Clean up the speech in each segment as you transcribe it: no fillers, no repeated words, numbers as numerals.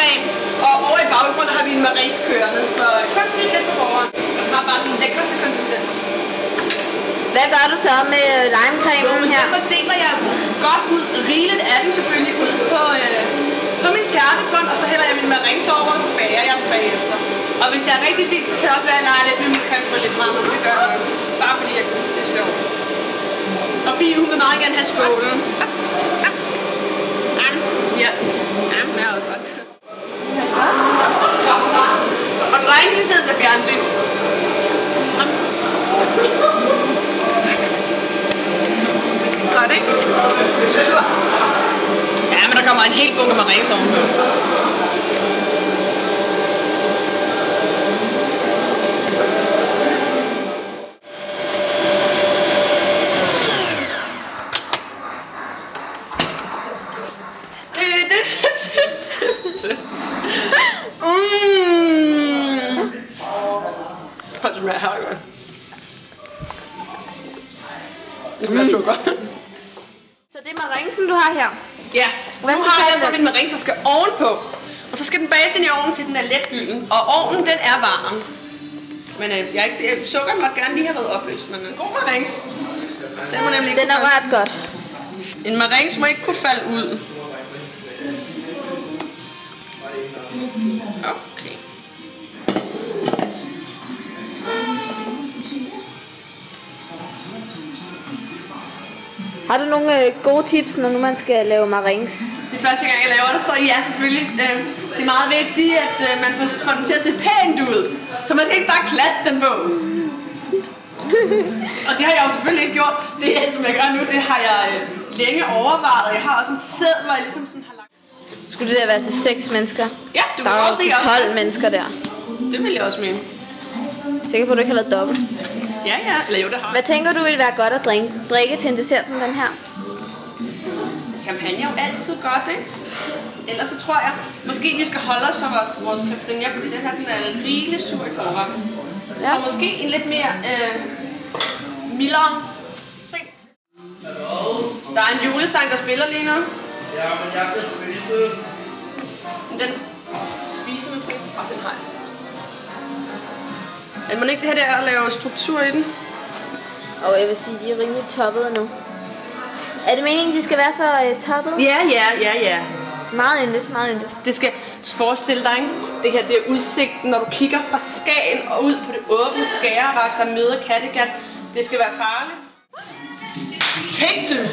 creme, og over i baggrunden har vi en maris kørende, så kun lige lidt på forhånd. Den har bare den lækreste konsistens. Hvad gør du så med limecremen her? Så deler jeg godt ud, rigeligt af den selvfølgelig ud på min tærtebund, og så hælder jeg min maris over, og så bager jeg den bagefter. Og hvis jeg er rigtig fint, så kan det også være, at jeg leger lidt med min creme på lidt meget, det gør jeg bare fordi jeg synes, det er sjovt. Og Fie, hun vil meget gerne have skålen. Ja, den er også godt. Og drengen lige sidder til fjernsyn. Godt, ikke? Ja, men der kommer en hel bunke maris ovenpå. Det smager her godt. Det smager sukker. Så det er maringsen, du har her? Ja, hvad nu har jeg så min maring, der skal ovenpå. Og så skal den bages ind i ovnen, til den er let gylden. Og ovnen, den er varm. Men sukkeren måtte gerne lige have været opløst, men en god marings. Den må nemlig ikke den er ret godt. En marings må ikke kunne falde ud. Okay. Har du nogle gode tips, når nu man skal lave marings? Det er første gang, jeg laver det, så ja, selvfølgelig. Det er meget vigtigt, at man får den til at se pænt ud. Så man skal ikke bare klatte den på. Og det har jeg jo selvfølgelig ikke gjort. Det, som jeg gør nu, det har jeg længe overvejet. Jeg har også en sæd, hvor jeg ligesom sådan har lagt... Skulle det der være til 6 mennesker? Ja, du der kan er også se 12 mennesker der. Det vil jeg også mene. Sikker på, at du ikke har lavet dobbelt? Ja, eller jo, det har. Hvad tænker du ville være godt at drikke til en dessert som den her? Champagne er jo altid godt, ikke? Ellers så tror jeg, måske vi skal holde os for vores caipirinha, fordi den her den er rigelig sur i forvejen. Ja. Så måske en lidt mere mildere ting. Der er en julesang, der spiller lige nu. Ja, men jeg skal spise. Den spiser med fri, og den har jeg set. Men må ikke det her der at lave struktur i den? Og jeg vil sige, de er rimelig toppede nu. Er det meningen, de skal være så toppede? Ja. Meget indes, meget indes. Det skal forestille dig, ikke? Det her det er udsigten, når du kigger fra Skagen og ud på det åbne Skagerrak, der møder Kattegat. Det skal være farligt. Take two!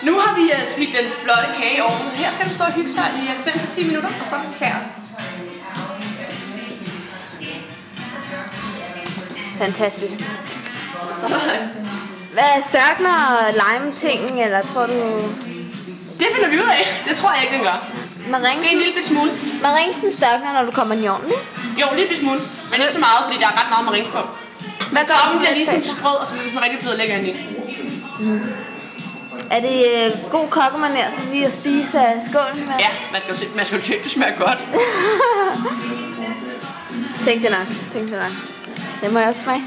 Nu har vi smidt den flotte kage i ovnen. Her skal den stå og hygge sig i 5-10 minutter, og så er den færdig. Fantastisk. Hvad er størkner og lime-ting, eller tror du... Det finder vi ud af. Det tror jeg ikke, den gør. Måske en lille smule. Maringsen størkner, når du kommer i ovnen, ikke? Jo, en lille smule. Men ikke så meget, fordi der er ret meget marings på. Hvad gør den bliver lige sådan sprød, og så bliver den rigtig blevet lækker ind i. Er det god kokkemanér, så lige at spise af skålen med? Ja, man skal jo tjekke, det smager godt. Tænk det nok. Det må jeg også smage.